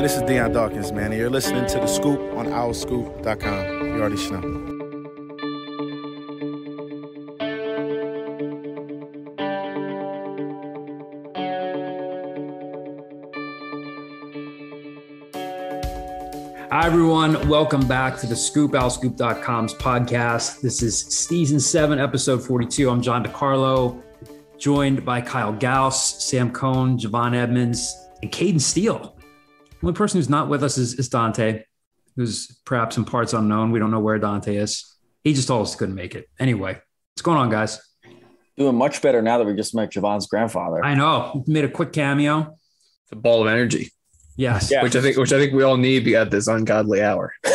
Man, this is Deion Dawkins, man, and you're listening to The Scoop on OurScoop.com. You already know. Hi, everyone. Welcome back to The Scoop, OurScoop.com's podcast. This is Season 7, Episode 42. I'm John DeCarlo, joined by Kyle Gauss, Sam Cohn, Javon Edmonds, and Caden Steele. The only person who's not with us is Dante, who's perhaps in parts unknown. We don't know where Dante is. He just told us he couldn't make it. Anyway, what's going on, guys? Doing much better now that we just met Javon's grandfather. I know. Made a quick cameo. It's a ball of energy. Yes. Which I think we all need at this ungodly hour. We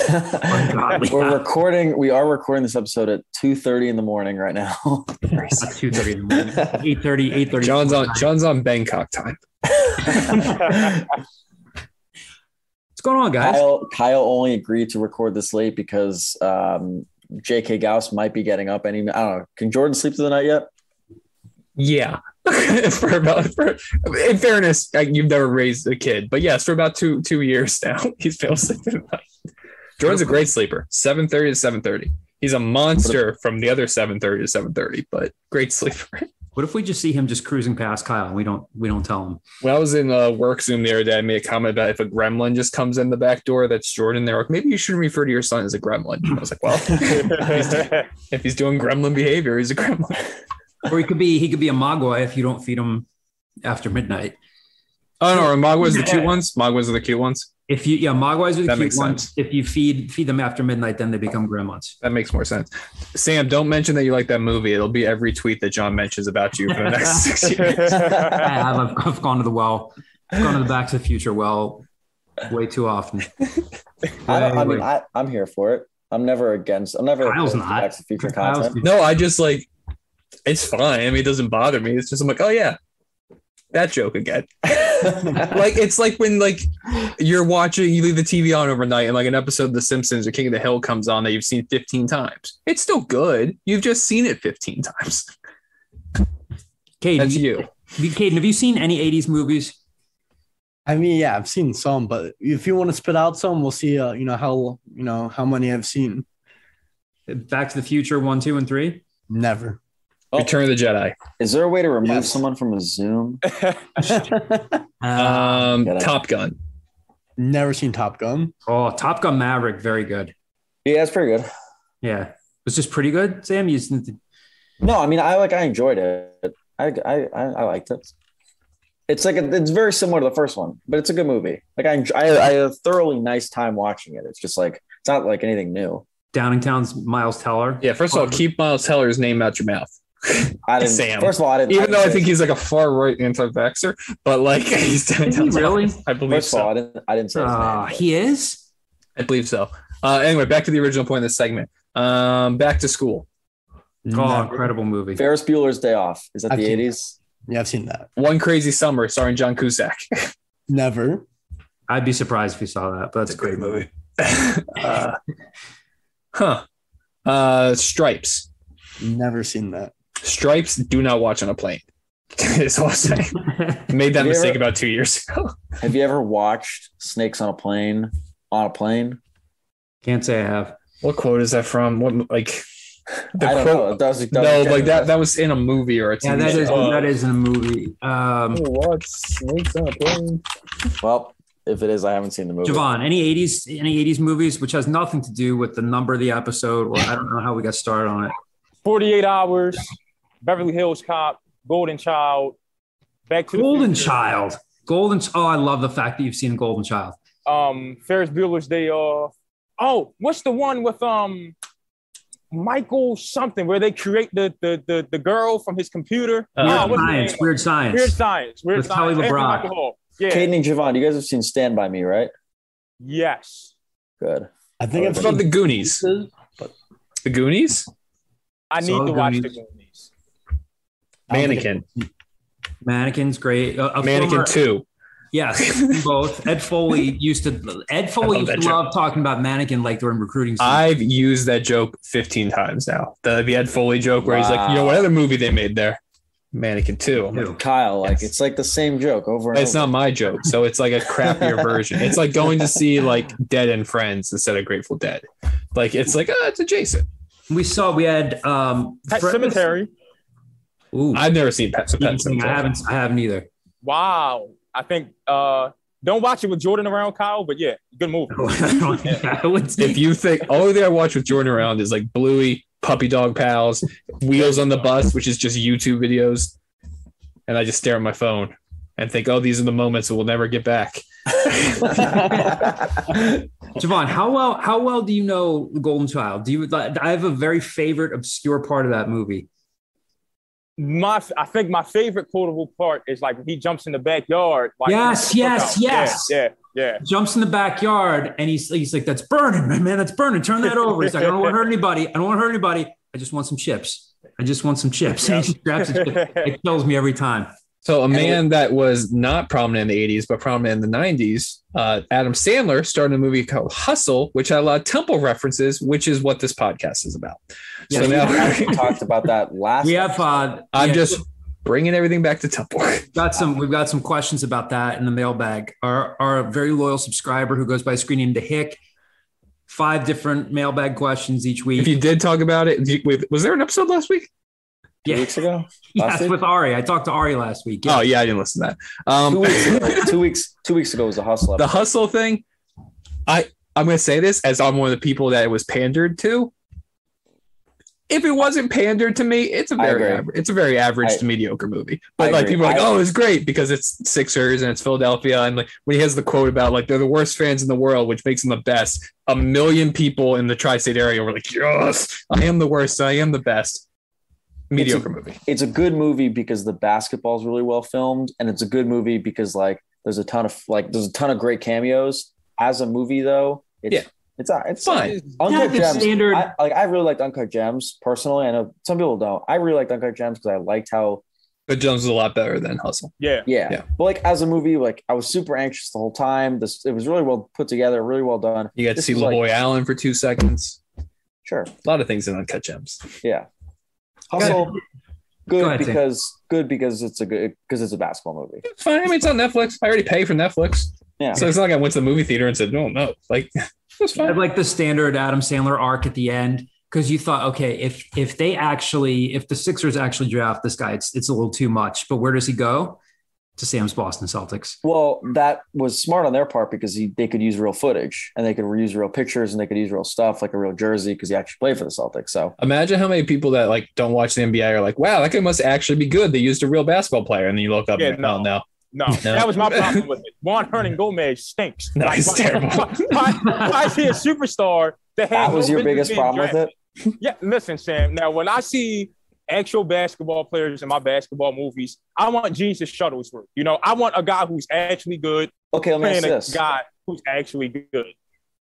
are recording this episode at 2:30 in the morning right now. 2:30 in the morning. 8:30. John's on Bangkok time. What's going on, guys? Kyle only agreed to record this late because J.K. Gauss might be getting up any. I don't know. Can Jordan sleep through the night yet? Yeah. In fairness, you've never raised a kid, but yes, for about two years now, he's been able to sleep through the night. Jordan's a great sleeper. 7:30 to 7:30. He's a monster from the other 7:30 to 7:30, but great sleeper. What if we just see him just cruising past Kyle and we don't tell him? When I was in work Zoom the other day, I made a comment about if a gremlin just comes in the back door, that's Jordan. They're like, maybe you shouldn't refer to your son as a gremlin. I was like, well, if he's doing gremlin behavior, he's a gremlin. Or he could be a mogwai if you don't feed him after midnight. Oh no, mogwais are the cute ones. Mogwais are the cute ones. Mogwais are the that cute ones. Sense. If you feed them after midnight, then they become gremlins. That makes more sense. Sam, don't mention that you like that movie. It'll be every tweet that John mentions about you for the next 6 years. I've gone to the well. I've gone to the Back to the Future well way too often. I'm here for it. I'm never against. Kyle's not. Back to the Future content. No, I just like. It's fine. I mean, it doesn't bother me. It's just I'm like, oh yeah, that joke again. Like it's like when like you leave the TV on overnight and like an episode of The Simpsons or King of the Hill comes on that you've seen 15 times. It's still good. You've just seen it 15 times. Caden, that's you. Caden, have you seen any 80s movies? I mean, yeah, I've seen some, but if you want to spit out some, we'll see. How many I've seen. Back to the Future 1, 2, and 3. Never. Return of the Jedi. Is there a way to remove someone from a Zoom? Top Gun. Never seen Top Gun. Oh, Top Gun Maverick, very good. Yeah, it's pretty good. Yeah, it was just pretty good. Sam, No, I mean, I enjoyed it. I liked it. It's like it's very similar to the first one, but it's a good movie. Like I had a thoroughly nice time watching it. It's just like it's not like anything new. Downingtown's Miles Teller. Yeah, first of all, keep Miles Teller's name out your mouth. Sam. First of all, Even though I think he's like a far right anti-vaxxer, but like he's really. I believe first of all, I didn't say his name. He is. I believe so. Anyway, back to the original point of this segment. Back to School. Incredible movie. Ferris Bueller's Day Off. Is that the 80s? Yeah, I've seen that. One Crazy Summer, starring John Cusack. Never. I'd be surprised if you saw that, but that's a great movie. Stripes. Never seen that. Stripes, do not watch on a plane. That's all I'm saying. Made that mistake about 2 years ago. Have you ever watched Snakes on a Plane? On a plane? Can't say I have. What quote is that from? What like? I don't know. That was in a movie or a TV show. That is in a movie. What Snakes on a Plane? Well, if it is, I haven't seen the movie. Javon, any 80s movies, which has nothing to do with the number of the episode, or I don't know how we got started on it. 48 Hours, Beverly Hills Cop, Golden Child, Back to Golden the Future. Child. I love the fact that you've seen Golden Child. Ferris Bueller's Day Off. Oh, what's the one with Michael something where they create the girl from his computer? Weird Science. With Kelly LeBrock. Yeah. Caden and Javon, you guys have seen Stand By Me, right? Yes. Good. I think I've seen The Goonies. The Goonies? I need to watch The Goonies. Mannequin. Mannequin's great. Mannequin 2. Yes, both. Ed Foley used to love talking about Mannequin like during recruiting season. I've used that joke 15 times now. The Ed Foley joke where he's like, what other movie they made there? Mannequin 2. I'm like, Kyle, like it's like the same joke over and it's over. not my joke, so it's like a crappier version. It's like going to see like Dead and Friends instead of Grateful Dead. Like it's like it's adjacent. We had Pet Cemetery. Ooh, I've never seen Pet Cemetery. I haven't either. Wow. I think don't watch it with Jordan around, Kyle, but yeah, good movie. If you think only thing I watch with Jordan around is like Bluey, Puppy Dog Pals, Wheels on the Bus, which is just YouTube videos, and I just stare at my phone and think, oh, these are the moments that we'll never get back. Javon, how well do you know The Golden Child? I have a very favorite obscure part of that movie. I think my favorite quotable part is like when he jumps in the backyard. Like, yes. Yeah. Jumps in the backyard and he's like, "That's burning, man. That's burning. Turn that over." He's like, "I don't want to hurt anybody. I just want some chips. And he just grabs the chips. It kills me every time. So a man that was not prominent in the 80s, but prominent in the 90s, Adam Sandler started a movie called Hustle, which had a lot of Temple references, which is what this podcast is about. Yeah, so now we talked about that last. We have. I'm just bringing everything back to Temple. We've got some questions about that in the mailbag. Our very loyal subscriber who goes by screen name to Hick. 5 different mailbag questions each week. If you did talk about it, was there an episode last week? 2 weeks ago? Yes, with Ari. I talked to Ari last week. Yeah. Oh, yeah, I didn't listen to that. 2 weeks ago was the Hustle episode. The Hustle thing, I'm going to say this as I'm one of the people that it was pandered to. If it wasn't pandered to me, it's a very average to mediocre movie. But like people are like, oh, it's great because it's Sixers and it's Philadelphia. And like when he has the quote about like they're the worst fans in the world, which makes them the best. 1 million people in the tri-state area were like, yes, I am the worst. I am the best. Mediocre movie. It's a good movie because the basketball is really well filmed, and it's a good movie because like there's a ton of great cameos. As a movie though, it's fine. Uncut Gems. Standard. I really liked Uncut Gems personally. I know some people don't. I really liked Uncut Gems because I liked how. But Gems was a lot better than Hustle. Yeah. But like as a movie, like I was super anxious the whole time. It was really well put together, really well done. You got to see LaVoy Allen for 2 seconds. Sure. A lot of things in Uncut Gems. Yeah. Hustle, good because it's a basketball movie. It's fine. I mean, it's on Netflix. I already pay for Netflix. Yeah. So it's not like I went to the movie theater and said, no. Like, it's fine. I like the standard Adam Sandler arc at the end because you thought, okay, if the Sixers actually draft this guy, it's a little too much. But where does he go? To Sam's Boston Celtics. Well, that was smart on their part because they could use real footage and they could reuse real pictures and they could use real stuff like a real jersey because he actually played for the Celtics. So imagine how many people that like don't watch the NBA are like, wow, that guy must actually be good. They used a real basketball player. And then you look up and no. That was my problem with it. Juan Hernan-Gomez stinks. No, he's terrible. I see a superstar that was your biggest problem with it? Yeah, listen, Sam. Now, when I see actual basketball players in my basketball movies, I want Jesus Shuttlesworth. I want a guy who's actually good. Okay, let me ask this. Guy who's actually good.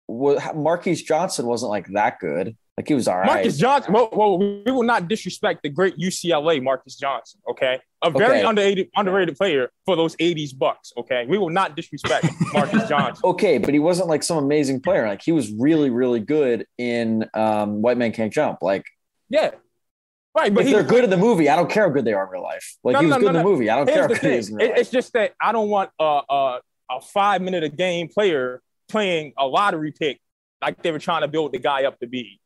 Marquise Johnson wasn't like that good. Like he was all right. Marcus Johnson. Well, we will not disrespect the great UCLA Marcus Johnson. Okay, very underrated player for those '80s Bucks. Okay, we will not disrespect Marcus Johnson. Okay, but he wasn't like some amazing player. Like he was really, really good in White Man Can't Jump. Like yeah. Right, but if they're good in the movie, I don't care how good they are in real life. Like he was good in the movie. I don't care how good he is in real life. It's just that I don't want a 5-minute a game player playing a lottery pick like they were trying to build the guy up to be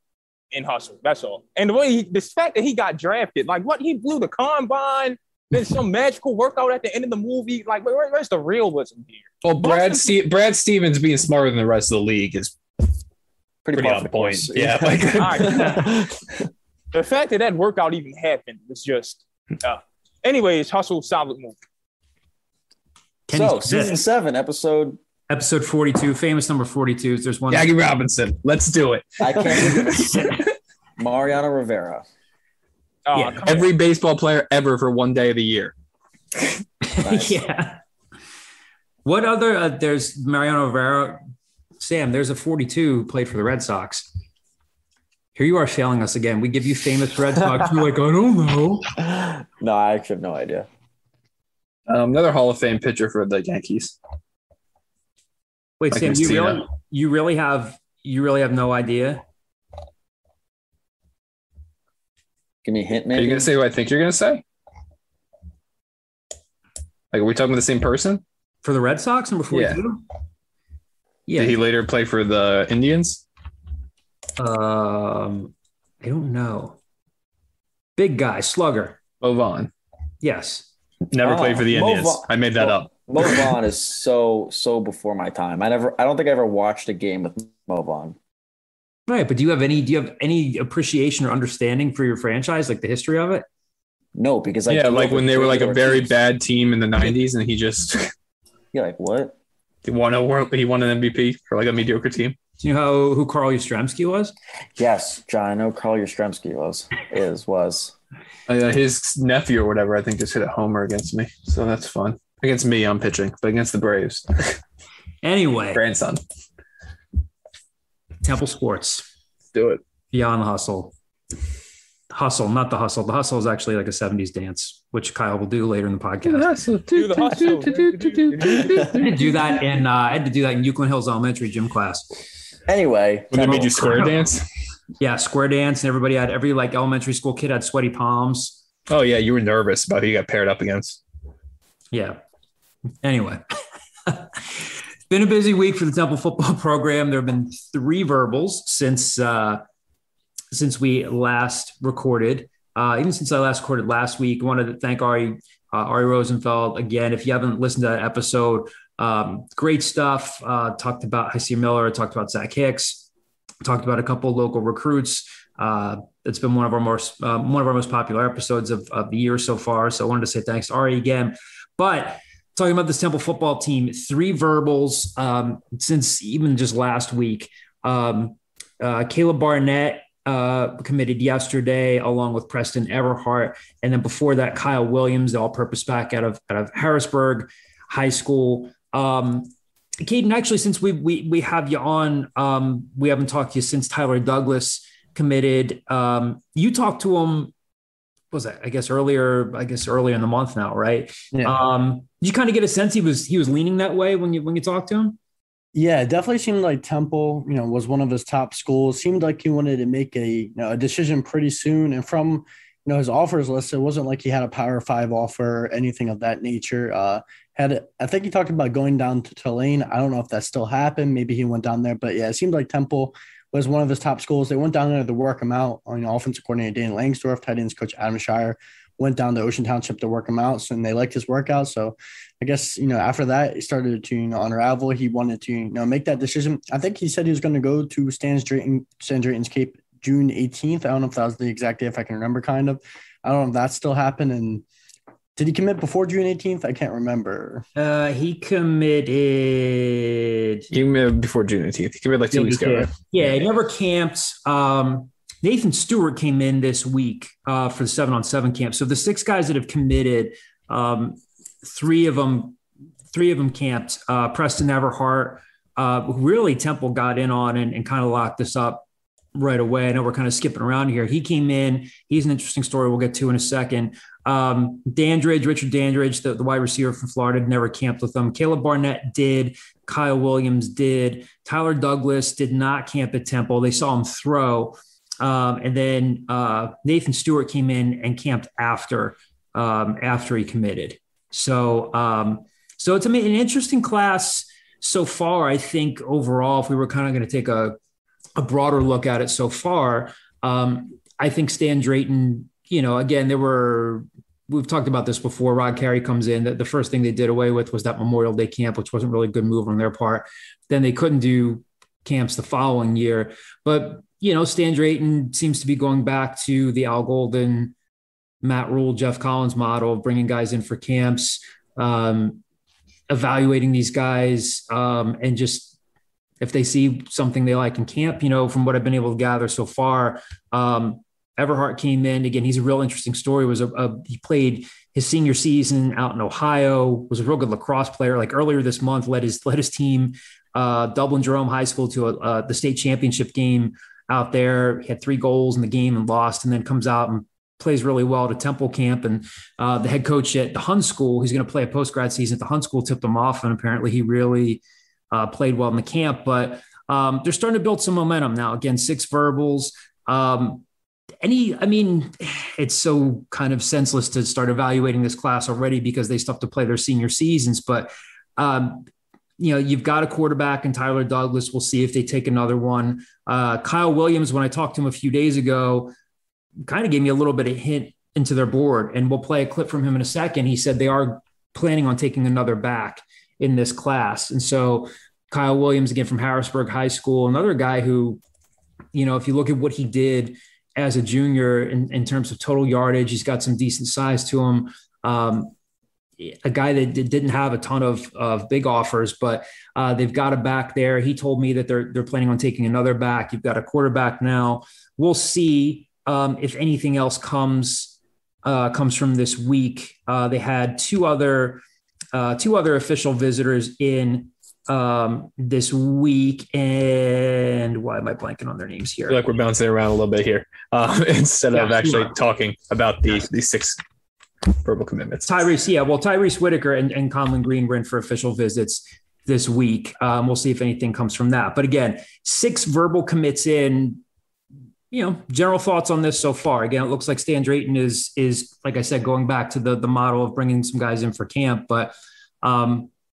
in Hustle. That's all. And the fact that he got drafted, like what he blew the combine, then some magical workout at the end of the movie. Like where's the realism here? Well, Brad Stevens being smarter than the rest of the league is pretty on point. Yeah. The fact that workout even happened was just. Anyways, Hustle, solid movie. So, season 7, episode 42, famous number 42. There's one. Jackie Robinson. Let's do it. I can't. Mariano Rivera. Yeah. Every baseball player ever for one day of the year. Nice. Yeah. What other? There's Mariano Rivera. Sam, there's a 42 who played for the Red Sox. Here you are failing us again. We give you famous Red Sox. You're like, I don't know. No, I actually have no idea. Another Hall of Fame pitcher for the Yankees. Wait, Sam, you really have no idea? Give me a hint, maybe. Are you going to say what I think you're going to say? Like, are we talking about the same person? For the Red Sox, number 42? Yeah. Did he later play for the Indians? I don't know. Big guy, slugger. Mo Vaughn. Yes. Never played for the Indians. I made that up. Mo Vaughn is so before my time. I don't think I ever watched a game with Mo Vaughn. Right, but do you have any appreciation or understanding for your franchise, like the history of it? No, because like when they were like a very bad team in the 90s, and he just like what? He won an MVP for like a mediocre team. Do you know who Carl Yastrzemski was? Yes, John. I know Carl Yastrzemski was. His nephew or whatever, I think, just hit a homer against me. So that's fun. Against me, I'm pitching, but against the Braves. Anyway. Grandson. Temple Sports. Let's do it. Beyond the Hustle. Hustle, not the Hustle. The Hustle is actually like a 70s dance, which Kyle will do later in the podcast. Do the hustle. I had to do that in Euclid Hills Elementary gym class. Anyway, when they made you square dance. Yeah, square dance, and every like elementary school kid had sweaty palms. Oh yeah, you were nervous about who you got paired up against. Yeah. Anyway, it's been a busy week for the Temple football program. There have been 3 verbals since we last recorded. Even since I last recorded last week, I wanted to thank Ari Rosenfeld again. If you haven't listened to that episode, great stuff. Talked about Hysir Miller, talked about Zach Hicks, talked about a couple of local recruits. It's been one of our most popular episodes of the year so far. So I wanted to say thanks to Ari again. But talking about this Temple football team, 3 verbals since even just last week. Kaleb Barnett committed yesterday, along with Preston Everhart, and then before that, Kyle Williams, the all-purpose back out of Harrisburg High School. Caden, actually, since we have you on, we haven't talked to you since Tyler Douglas committed. You talked to him. What was that? I guess earlier in the month now, right? Yeah. Did you kind of get a sense he was leaning that way when you talked to him? Yeah, it definitely seemed like Temple, was one of his top schools. Seemed like he wanted to make a decision pretty soon. And from, his offers list, it wasn't like he had a Power 5 offer or anything of that nature. I think he talked about going down to Tulane. I don't know if that still happened. Maybe he went down there. But yeah, it seemed like Temple was one of his top schools. They went down there to work him out. Offensive coordinator Dan Langsdorff, tight ends coach Adam Shire went down to Ocean Township to work him out. So, and they liked his workout. So I guess, after that, he started to, unravel. He wanted to, make that decision. I think he said he was going to go to Stan Drayton's Cape June 18th. I don't know if that was the exact day, if I can remember kind of. I don't know if that still happened. And did he commit before June 18th? I can't remember. He committed before June 18th. He committed like 2 weeks ago. Right? Yeah, he never camped. Nathan Stewart came in this week for the 7-on-7 camp. So the 6 guys that have committed, 3 of them camped. Preston Everhart, who really Temple got in on and kind of locked this up right away. I know we're kind of skipping around here. He came in. He's an interesting story we'll get to in a second. Richard Dandridge, the wide receiver from Florida, never camped with them. Kaleb Barnett did. Kyle Williams did. Tyler Douglas did not camp at Temple. They saw him throw. And then Nathan Stewart came in and camped after he committed. So it's an interesting class so far. I think overall, if we were kind of going to take a broader look at it so far, I think Stan Drayton, again, we've talked about this before. Rod Carey comes in. The first thing they did away with was that Memorial Day camp, which wasn't really a good move on their part. Then they couldn't do camps the following year. But, Stan Drayton seems to be going back to the Al Golden, Matt Rule, Jeff Collins model of bringing guys in for camps, evaluating these guys, and just if they see something they like in camp, from what I've been able to gather so far, Everhart came in again. He's a real interesting story. He played his senior season out in Ohio, was a real good lacrosse player. Like earlier this month, led his team, Dublin Jerome High School to the state championship game out there. He had 3 goals in the game and lost, and then comes out and plays really well at a Temple camp. And the head coach at the Hun School, who's going to play a post-grad season at the Hun School, tipped him off. And apparently he really played well in the camp. But they're starting to build some momentum now. Again, 6 verbals. it's so kind of senseless to start evaluating this class already because they still have to play their senior seasons. But, you've got a quarterback in Tyler Douglas. We'll see if they take another one. Kyle Williams, when I talked to him a few days ago, kind of gave me a little bit of hint into their board, and we'll play a clip from him in a second. He said they are planning on taking another back in this class. And so Kyle Williams, again, from Harrisburg High School, another guy who, if you look at what he did as a junior in terms of total yardage, he's got some decent size to him. A guy that didn't have a ton of big offers, but they've got a back there. He told me that they're planning on taking another back. You've got a quarterback now. We'll see if anything else comes from this week. They had two other official visitors in this week, and why am I blanking on their names here? I feel like we're bouncing around a little bit here instead of actually talking about these 6 verbal commitments. Tyrese Whitaker and Conlon Green were in for official visits this week. We'll see if anything comes from that. But again, 6 verbal commits in. General thoughts on this so far. Again, it looks like Stan Drayton is like I said, going back to the model of bringing some guys in for camp, but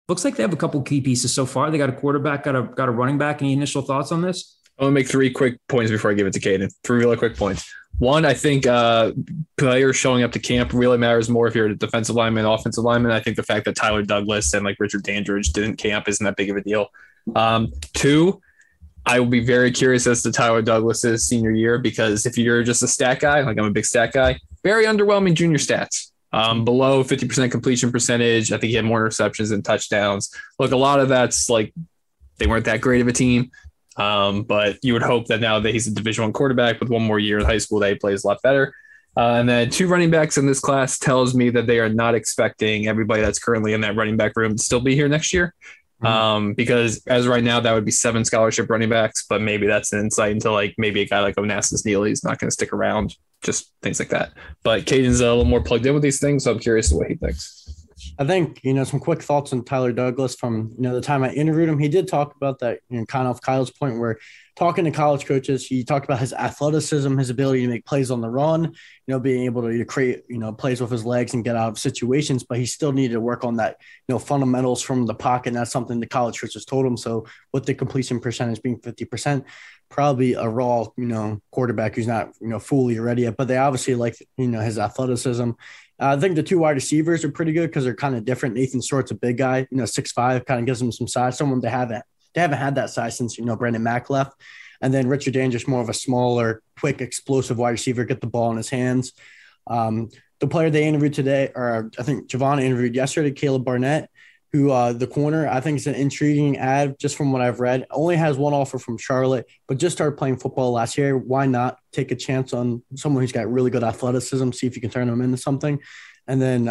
looks like they have a couple key pieces so far. They got a quarterback, got a running back. Any initial thoughts on this? I'm going to make 3 quick points before I give it to Caden. 3 really quick points. One, I think players showing up to camp really matters more if you're a defensive lineman, offensive lineman. I think the fact that Tyler Douglas and like Richard Dandridge didn't camp isn't that big of a deal. 2, I will be very curious as to Tyler Douglas's senior year, because if you're just a stat guy, like I'm a big stat guy, very underwhelming junior stats. Below 50% completion percentage. I think he had more interceptions than touchdowns. Look, a lot of that's like they weren't that great of a team. But you would hope that now that he's a Division I quarterback with 1 more year in high school, that he plays a lot better. And then 2 running backs in this class tells me that they are not expecting everybody that's currently in that running back room to still be here next year. Because as right now, that would be 7 scholarship running backs, but maybe that's an insight into like maybe a guy like Onassis Neely is not going to stick around, just things like that. But Caden's a little more plugged in with these things, so I'm curious to what he thinks. I think, some quick thoughts on Tyler Douglas from, the time I interviewed him. He did talk about that, kind of Kyle's point where talking to college coaches, he talked about his athleticism, his ability to make plays on the run, being able to create, plays with his legs and get out of situations, but he still needed to work on that, fundamentals from the pocket. And that's something the college coaches told him. So with the completion percentage being 50%, probably a raw, quarterback who's not, fully ready yet, but they obviously like, his athleticism. I think the 2 wide receivers are pretty good because they're kind of different. Nathan Short's a big guy, 6'5", kind of gives him some size. Someone they haven't had that size since, Brandon Mack left. And then Richard Dandridge, more of a smaller, quick, explosive wide receiver, get the ball in his hands. The player they interviewed today, or I think Javon interviewed yesterday, Kaleb Barnett, who the corner, I think is an intriguing ad just from what I've read. Only has 1 offer from Charlotte, but just started playing football last year. Why not take a chance on someone who's got really good athleticism, see if you can turn them into something? And then,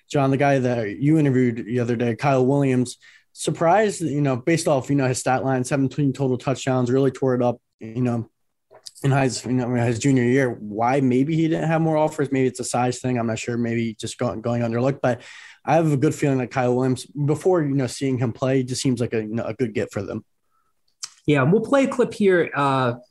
John, the guy that you interviewed the other day, Kyle Williams, surprised, based off, his stat line, 17 total touchdowns, really tore it up, in his junior year. Why maybe he didn't have more offers? Maybe it's a size thing. I'm not sure. Maybe just going underlooked, but I have a good feeling that Kyle Williams, before, seeing him play, just seems like a good get for them. Yeah. We'll play a clip here. I'll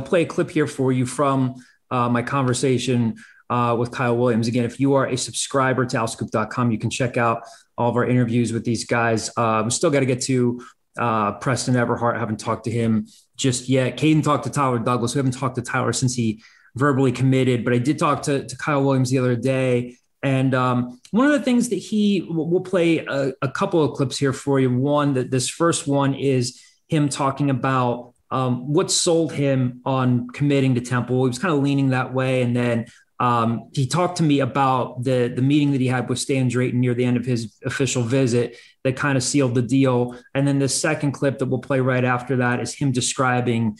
play a clip here for you from my conversation with Kyle Williams. Again, if you are a subscriber to owlscoop.com, you can check out all of our interviews with these guys. We still got to get to Preston Everhart. I haven't talked to him just yet. Caden talked to Tyler Douglas. We haven't talked to Tyler since he verbally committed, but I did talk to Kyle Williams the other day. And one of the things that we'll play a couple of clips here for you. One, that this first one is him talking about what sold him on committing to Temple. He was kind of leaning that way. And then he talked to me about the meeting that he had with Stan Drayton near the end of his official visit that kind of sealed the deal. And then the second clip that we'll play right after that is him describing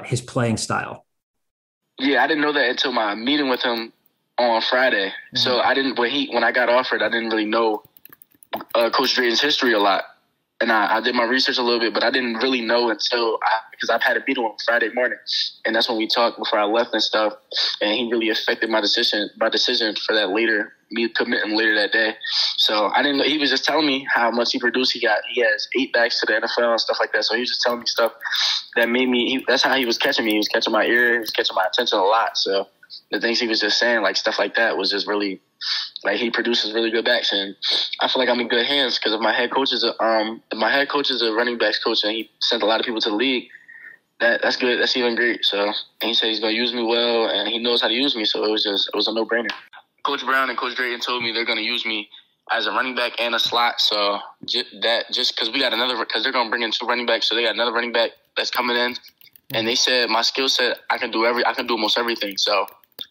his playing style. Yeah, I didn't know that until my meeting with him on Friday. Mm-hmm. So I didn't, when I got offered, I didn't really know Coach Drayton's history a lot. And I did my research a little bit, but I didn't really know until because I've had a meeting on Friday morning, and that's when we talked before I left and stuff. And he really affected my decision for that me committing later that day. So I didn't know. He was just telling me how much he produced. He has 8 backs to the NFL and stuff like that. So he was just telling me stuff that made me. That's how he was catching me. He was catching my ear. He was catching my attention a lot. So the things he was just saying, like stuff like that, was just really like he produces really good backs, and I feel like I'm in good hands because if my head coach is a running backs coach and he sent a lot of people to the league. That's good. That's even great. So, and he said he's gonna use me well, and he knows how to use me. So it was a no-brainer. Coach Brown and Coach Drayton told me they're gonna use me as a running back and a slot. So just because because they're gonna bring in 2 running backs, so they got another running back that's coming in, and they said my skill set I can do almost everything. So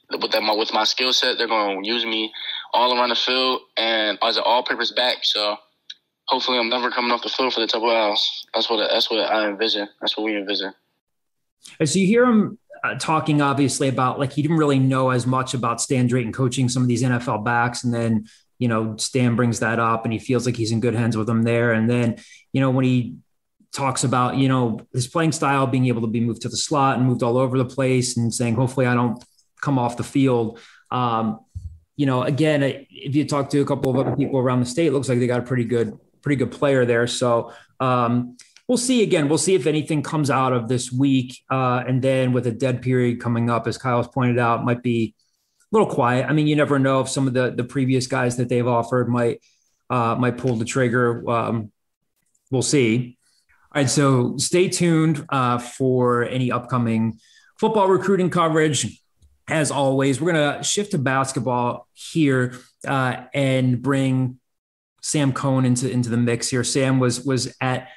with my skill set, they're gonna use me all around the field and as an all-purpose back. So hopefully, I'm never coming off the field for the Temple Owls. That's what I envision. That's what we envision. So you hear him talking obviously about like he didn't really know as much about Stan Drayton coaching some of these NFL backs. And then, Stan brings that up and he feels like he's in good hands with him there. And then, when he talks about, his playing style, being able to be moved to the slot and moved all over the place and saying, hopefully I don't come off the field. Again, if you talk to a couple of other people around the state, it looks like they got a pretty good player there. So, we'll see again. We'll see if anything comes out of this week. And then with a dead period coming up, as Kyle's pointed out, might be a little quiet. I mean, you never know if some of the previous guys that they've offered might pull the trigger. We'll see. All right. So stay tuned for any upcoming football recruiting coverage. As always, we're going to shift to basketball here and bring Sam Cohn into the mix here. Sam was at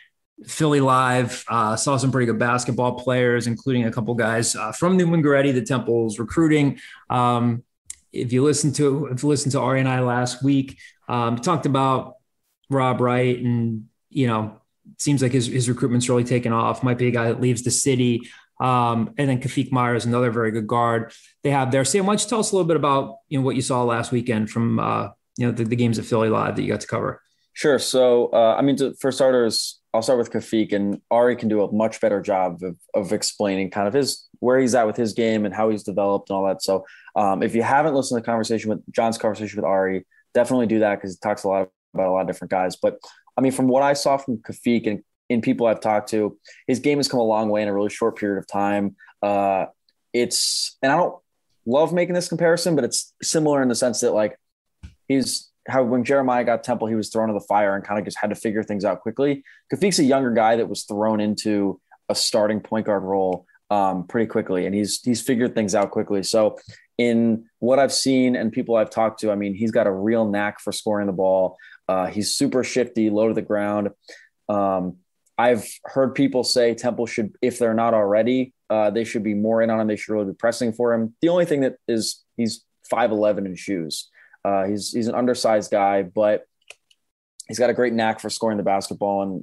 Philly Live, saw some pretty good basketball players, including a couple guys from Neumann Goretti, the Temple's recruiting. If you listened to Ari and I last week, talked about Rob Wright, and it seems like his recruitment's really taken off. Might be a guy that leaves the city, and then Khaafiq Myers, another very good guard they have there. Sam, why don't you tell us a little bit about what you saw last weekend from the games at Philly Live that you got to cover? Sure. So, for starters, I'll start with Khaafiq, and Ari can do a much better job of explaining kind of where he's at with his game and how he's developed and all that. So if you haven't listened to John's conversation with Ari, definitely do that because he talks about a lot of different guys. But from what I saw from Khaafiq and in people I've talked to, his game has come a long way in a really short period of time. And I don't love making this comparison, but it's similar in the sense that like he's how when Jeremiah got Temple, he was thrown to the fire and kind of just had to figure things out quickly. Khaafiq's a younger guy that was thrown into a starting point guard role pretty quickly, and he's figured things out quickly. So in what I've seen and people I've talked to, he's got a real knack for scoring the ball. He's super shifty, low to the ground. I've heard people say Temple should, if they're not already, they should be more in on him. They should really be pressing for him. The only thing that is he's 5'11" in shoes. He's an undersized guy, but he's got a great knack for scoring the basketball,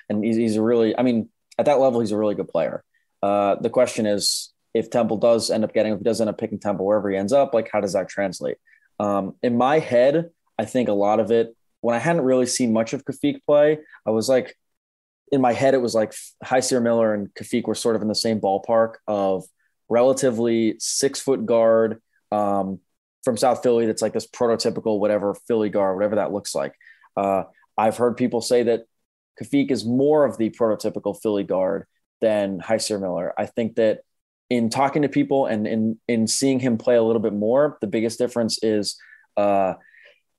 and he's a really, at that level, he's a really good player. The question is, if Temple does end up picking Temple wherever he ends up, like how does that translate? In my head, I think a lot of it, when I hadn't really seen much of Khaafiq play, I was like, in my head, it was like Hysier Miller and Khaafiq were sort of in the same ballpark of relatively 6-foot guard from South Philly. That's like this prototypical whatever Philly guard, whatever that looks like. I've heard people say that Khaafiq is more of the prototypical Philly guard than Hysier Miller. I think that in talking to people and in seeing him play a little bit more, the biggest difference is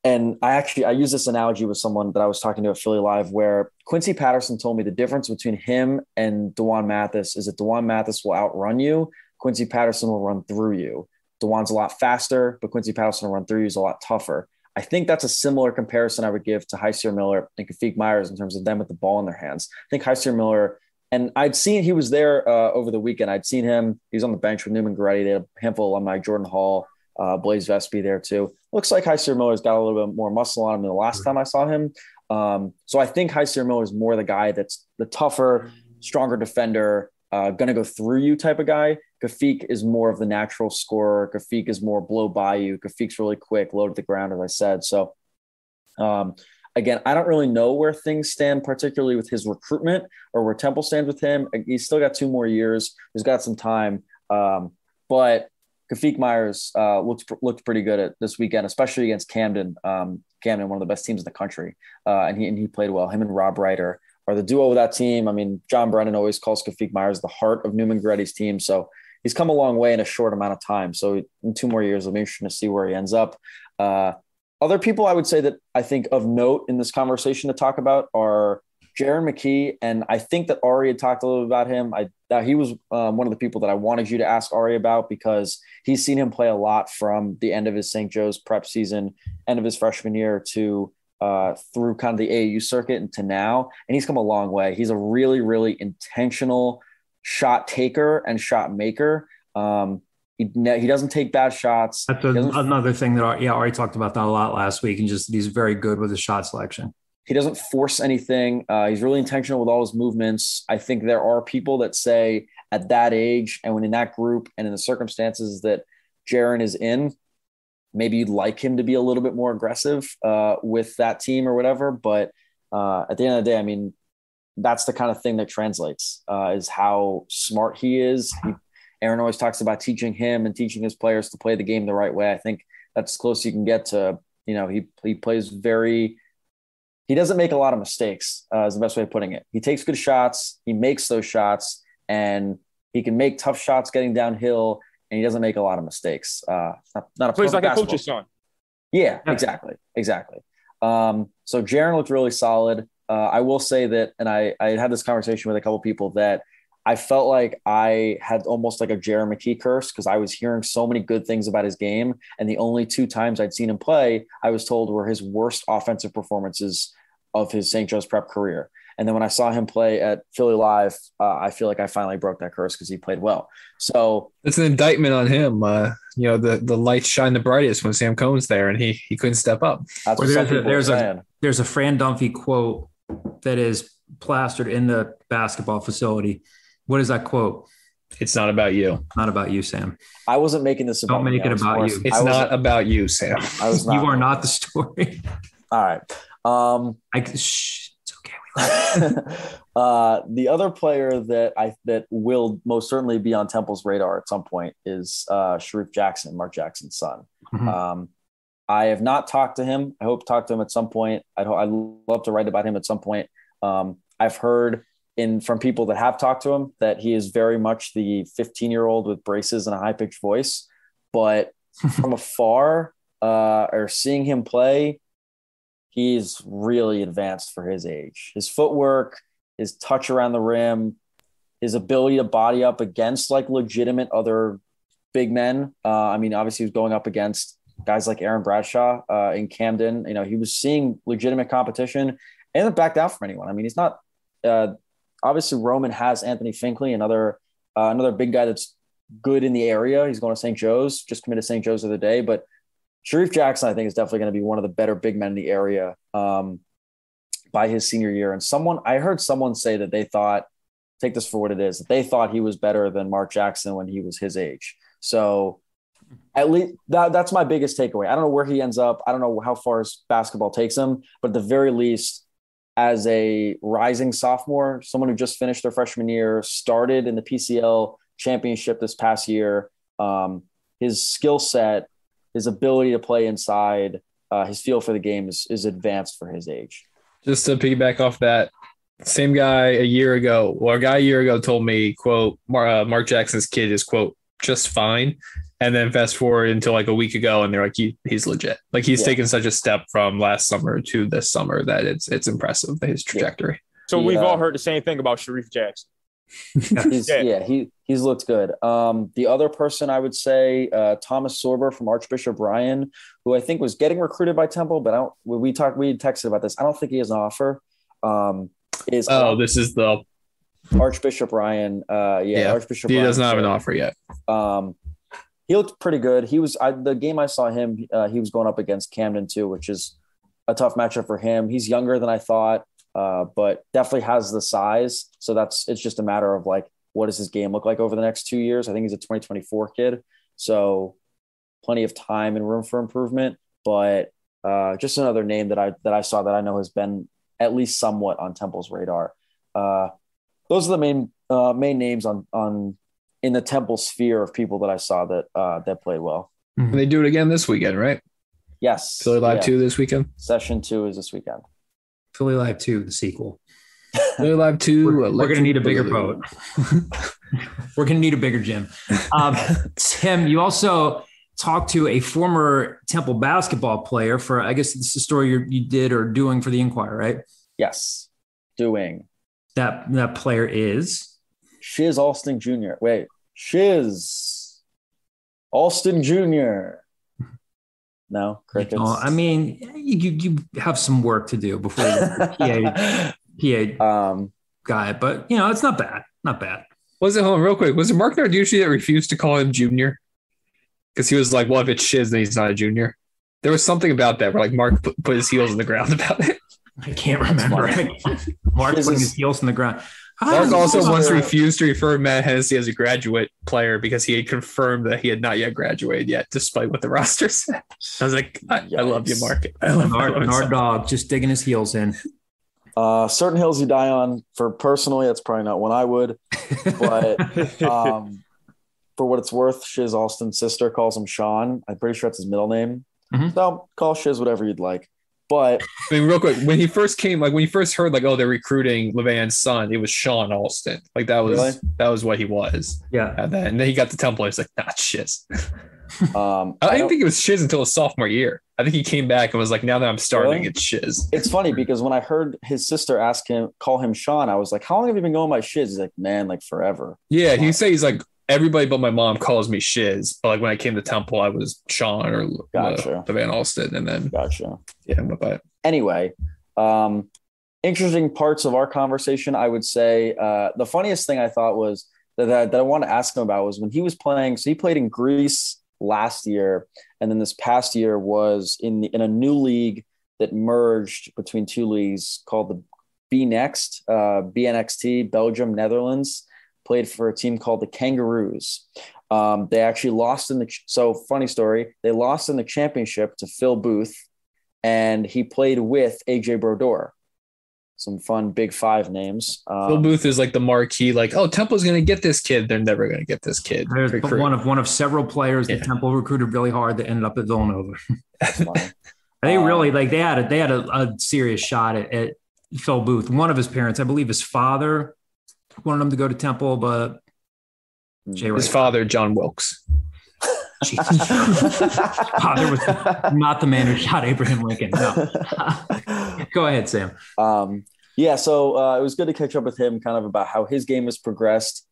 and I use this analogy with someone that I was talking to at Philly Live, where Quincy Patterson told me the difference between him and DeJuan Mathis is that DeJuan Mathis will outrun you. Quincy Patterson will run through you. DeJuan's a lot faster, but Quincy Patterson will run through you is a lot tougher. I think that's a similar comparison I would give to Hysier Miller and Khaafiq Myers in terms of them with the ball in their hands. I think Hysier Miller, and I'd seen he was there over the weekend. I'd seen him. He was on the bench with Neumann Goretti. They had a handful of alumni, Jordan Hall, Blaze Vespi there too. Looks like Hysier Miller's got a little bit more muscle on him than the last time I saw him. So I think Hysier Miller is more the guy that's the tougher, stronger defender, going to go through you type of guy. Khaafiq is more of the natural scorer. Khaafiq is more blow by you. Khaafiq's really quick, low to the ground, as I said. So again, I don't really know where things stand, particularly with his recruitment or where Temple stands with him. He's still got 2 more years. He's got some time. But Khaafiq Myers looked pretty good at this weekend, especially against Camden. Camden, one of the best teams in the country, and he played well. Him and Rob Wright are the duo of that team. I mean, John Brennan always calls Khaafiq Myers the heart of Neumann Goretti's team. So he's come a long way in a short amount of time. So in 2 more years, it'll be interesting to see where he ends up. Other people I would say that I think of note in this conversation to talk about are Jaron McKie. And I think that Ari had talked a little bit about him. He was one of the people that I wanted you to ask Ari about, because he's seen him play a lot from the end of his St. Joe's prep season, end of his freshman year to through kind of the AAU circuit and to now. And he's come a long way. He's a really, really intentional shot taker and shot maker. He doesn't take bad shots. That's another thing that Ari talked about that a lot last week, and just he's very good with his shot selection. He doesn't force anything. He's really intentional with all his movements. I think there are people that say at that age and when in that group and in the circumstances that Jaron is in, maybe you'd like him to be a little bit more aggressive with that team or whatever. But at the end of the day, I mean, that's the kind of thing that translates is how smart he is. Aaron always talks about teaching him and teaching his players to play the game the right way. I think that's as close you can get to, he plays he doesn't make a lot of mistakes is the best way of putting it. He takes good shots. He makes those shots, and he can make tough shots getting downhill, and he doesn't make a lot of mistakes. Not a plays like a coach's son. Yeah, exactly. So Jaron looked really solid. I will say that, and I had this conversation with a couple of people, that I felt like I had almost like a Jaron McKie curse, because I was hearing so many good things about his game. And the only 2 times I'd seen him play, I was told were his worst offensive performances of his St. Joe's prep career. And then when I saw him play at Philly Live, I feel like I finally broke that curse, because he played well. So it's an indictment on him. The lights shine the brightest when Sam Cohn's there, and he couldn't step up. There's a Fran Dunphy quote that is plastered in the basketball facility. What is that quote? It's not about you. Not about you, Sam. I wasn't making this about Don't make it about you. It's not about you, Sam. I was not. You are not the story. All right. It's okay. The other player that will most certainly be on Temple's radar at some point is Shareef Jackson, Marc Jackson's son. Mm-hmm. I have not talked to him. I hope to talk to him at some point. I'd love to write about him at some point. I've heard from people that have talked to him that he is very much the 15-year-old with braces and a high-pitched voice. But from afar or seeing him play, he's really advanced for his age. His footwork, his touch around the rim, his ability to body up against like legitimate other big men. Obviously he was going up against guys like Aaron Bradshaw in Camden. He was seeing legitimate competition and didn't back down from anyone. He's not obviously Roman has Anthony Finkley, another big guy that's good in the area. He's going to St. Joe's, just committed to St. Joe's the other day, but Shareef Jackson, I think, is definitely going to be one of the better big men in the area by his senior year. And I heard someone say that they thought, take this for what it is, that they thought he was better than Marc Jackson when he was his age. So at least that's my biggest takeaway. I don't know where he ends up. I don't know how far his basketball takes him, but at the very least, as a rising sophomore, someone who just finished their freshman year, started in the PCL championship this past year, his skill set, his ability to play inside, his feel for the game is advanced for his age. Just to piggyback off that, same guy a year ago told me, quote, Marc Jackson's kid is, quote, just fine. And then fast forward until like a week ago, and they're like, he's legit. Like he's taken such a step from last summer to this summer that it's impressive, his trajectory. Yeah. So we've all heard the same thing about Shareef Jackson. He's looked good. The other person I would say, Thomas Sorber from Archbishop Ryan, who I think was getting recruited by Temple, but we texted about this. I don't think he has an offer. This is the Archbishop Ryan. Archbishop. He Ryan, does not have an offer yet. He looked pretty good. The game I saw him, he was going up against Camden too, which is a tough matchup for him. He's younger than I thought, but definitely has the size. So it's just a matter of like, what does his game look like over the next 2 years? I think he's a 2024 kid. So plenty of time and room for improvement, but just another name that I saw that I know has been at least somewhat on Temple's radar. Those are the main names on in the Temple sphere of people that I saw that played well. Mm-hmm. They do it again this weekend, right? Yes. Philly Live 2 this weekend. Session 2 is this weekend. Philly Live 2, the sequel. They're live too. We're going to need a bigger boat. We're going to need a bigger gym. Tim, you also talked to a former Temple basketball player for, I guess it's the story you did or doing for the Inquirer, right? Yes. Doing. That player is? Shizz Alston Jr. Wait. Shizz Alston Jr. No, crickets. I mean, you have some work to do before you're PA guy, but it's not bad. Not bad. Was it, hold on real quick, was it Marc Narducci that refused to call him junior? Because he was like, well, if it's Shizz, then he's not a junior. There was something about that where like Marc put his heels in the ground about it. I can't remember. Marc putting his heels in the ground. Marc also once refused to refer to Matt Hennessy as a graduate player because he had confirmed that he had not yet graduated yet, despite what the roster said. I was like, I love you, Marc. I love Nard dog just digging his heels in. Certain hills you die on. For personally, that's probably not one I would. But for what it's worth, Shizz Alston's sister calls him Sean. I'm pretty sure that's his middle name. Mm-hmm. So call Shizz whatever you'd like. But I mean, real quick, when he first came, like when you first heard, like, oh, they're recruiting Levan's son, it was Sean Alston. Like that was what he was. Yeah. And then he got to Temple. He's like, not Shizz. I didn't think it was Shizz until his sophomore year. I think he came back and was like, now that I'm starting, it's Shizz. It's funny because when I heard his sister call him Sean, I was like, how long have you been going by Shizz? He's like, man, like forever. Yeah, he's like, everybody but my mom calls me Shizz. But like when I came to Temple, I was Sean or Levan Alston. And then yeah, but anyway, interesting parts of our conversation, I would say. The funniest thing I thought was that I want to ask him about was when he was playing. So he played in Greece last year, and then this past year was in a new league that merged between two leagues called the BNXT, Belgium, Netherlands. Played for a team called the Kangaroos. They actually lost funny story. They lost in the championship to Phil Booth, and he played with AJ Brodeur. Some fun Big Five names. Phil Booth is like the marquee, like, oh, Temple's going to get this kid. They're never going to get this kid. There's one of several players that Temple recruited really hard that ended up at Villanova. They really they had a serious shot at Phil Booth. One of his parents, I believe his father, wanted him to go to Temple, but his father, John Wilkes. Jesus. Father was not the man who shot Abraham Lincoln. No. Go ahead, Sam. So it was good to catch up with him kind of about how his game has progressed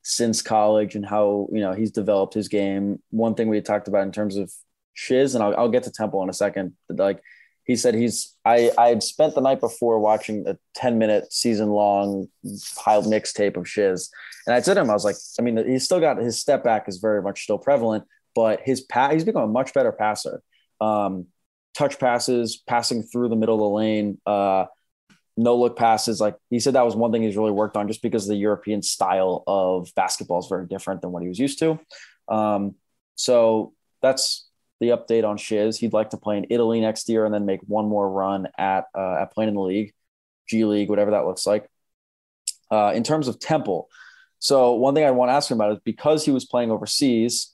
since college and how, he's developed his game. One thing we had talked about in terms of Shizz, and I'll get to Temple in a second, like he said I had spent the night before watching a 10-minute season-long piled mixtape of Shizz. And I said to him, I was like, I mean, he's still got his step back is very much still prevalent, but he's become a much better passer. Touch passes, passing through the middle of the lane, no-look passes. Like he said, that was one thing he's really worked on just because the European style of basketball is very different than what he was used to. So that's the update on Shizz. He'd like to play in Italy next year and then make one more run at playing in the league, G League, whatever that looks like. In terms of Temple, so one thing I want to ask him about is because he was playing overseas,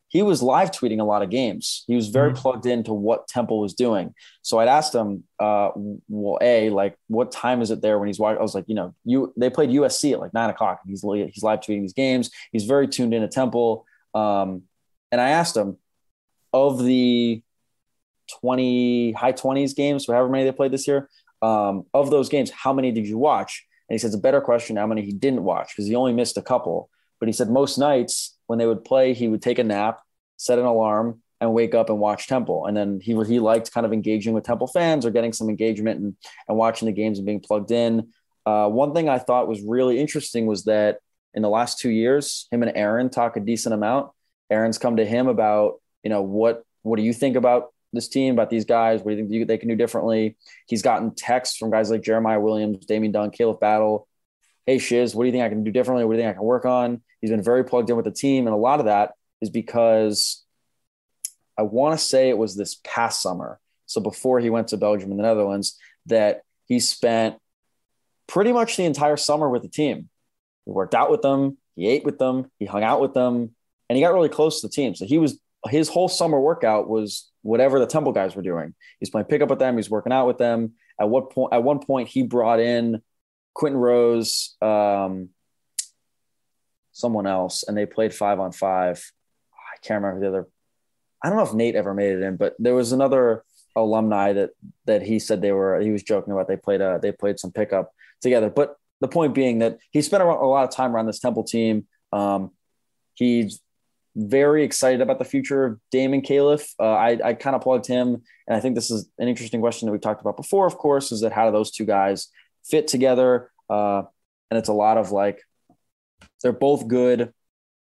he was live tweeting a lot of games. He was very plugged into what Temple was doing. So I'd asked him, what time is it there when he's watching? I was like, they played USC at like 9:00. He's live tweeting these games. He's very tuned into Temple. And I asked him, of the high 20s games, so however many they played this year, of those games, how many did you watch? And he says, a better question, how many he didn't watch, because he only missed a couple. But he said most nights when they would play, he would take a nap, set an alarm, and wake up and watch Temple. And then he liked kind of engaging with Temple fans or getting some engagement and watching the games and being plugged in. One thing I thought was really interesting was that in the last 2 years, him and Aaron talk a decent amount. Aaron's come to him about, what do you think about this team, about these guys? What do you think they can do differently? He's gotten texts from guys like Jeremiah Williams, Damian Dunn, Caleb Battle. Hey, Shizz, what do you think I can do differently? What do you think I can work on? He's been very plugged in with the team. And a lot of that is because I want to say it was this past summer. So before he went to Belgium and the Netherlands, that he spent pretty much the entire summer with the team. He worked out with them. He ate with them. He hung out with them. And he got really close to the team. So his whole summer workout was whatever the Temple guys were doing. He's playing pickup with them. He's working out with them. At one point he brought in Quentin Rose, someone else, and they played 5-on-5. I can't remember the other. I don't know if Nate ever made it in, but there was another alumni that he said he was joking about. They played some pickup together. But the point being that he spent a lot of time around this Temple team. He's very excited about the future of Dame and Kaleb. I kind of plugged him, and I think this is an interesting question that we talked about before, of course, is that how do those two guys fit together? And it's a lot of like, they're both good.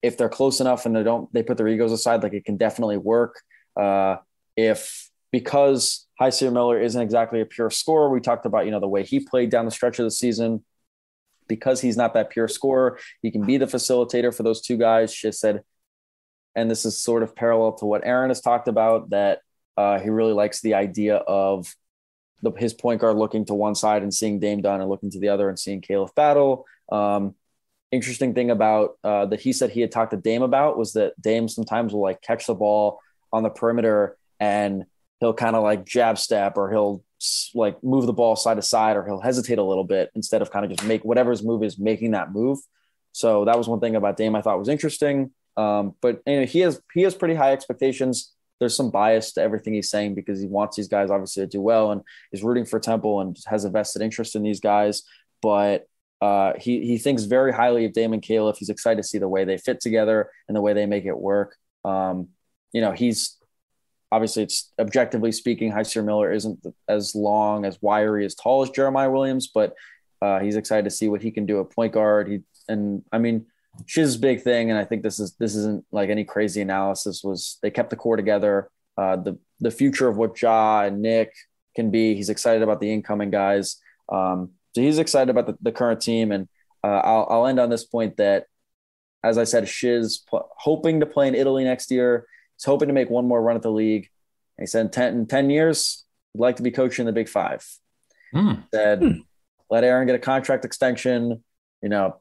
If they're close enough and they put their egos aside, like it can definitely work. Because Hysier Miller isn't exactly a pure scorer, we talked about, the way he played down the stretch of the season. Because he's not that pure scorer, he can be the facilitator for those two guys. Shizz said, and this is sort of parallel to what Aaron has talked about, that he really likes the idea of his point guard looking to one side and seeing Dame done and looking to the other and seeing Kaleb battle. Interesting thing about that he said he had talked to Dame about was that Dame sometimes will like catch the ball on the perimeter and he'll kind of like jab step, or he'll like move the ball side to side, or he'll hesitate a little bit instead of kind of just make whatever his move is, making that move. So that was one thing about Dame I thought was interesting. But he has pretty high expectations. There's some bias to everything he's saying because he wants these guys obviously to do well and is rooting for Temple and has a vested interest in these guys. But he thinks very highly of Dame and Kaleb. He's excited to see the way they fit together and the way they make it work. He's obviously, it's objectively speaking, Hysier Miller isn't as long, as wiry, as tall as Jeremiah Williams, but he's excited to see what he can do at point guard. Shizz's big thing, and I think this isn't like any crazy analysis, was they kept the core together. The future of what Ja and Nick can be, he's excited about the incoming guys. So he's excited about the current team. And I'll end on this point that, as I said, Shizz hoping to play in Italy next year. He's hoping to make one more run at the league. And he said in 10 years, he'd like to be coaching the Big Five. Said, let Aaron get a contract extension.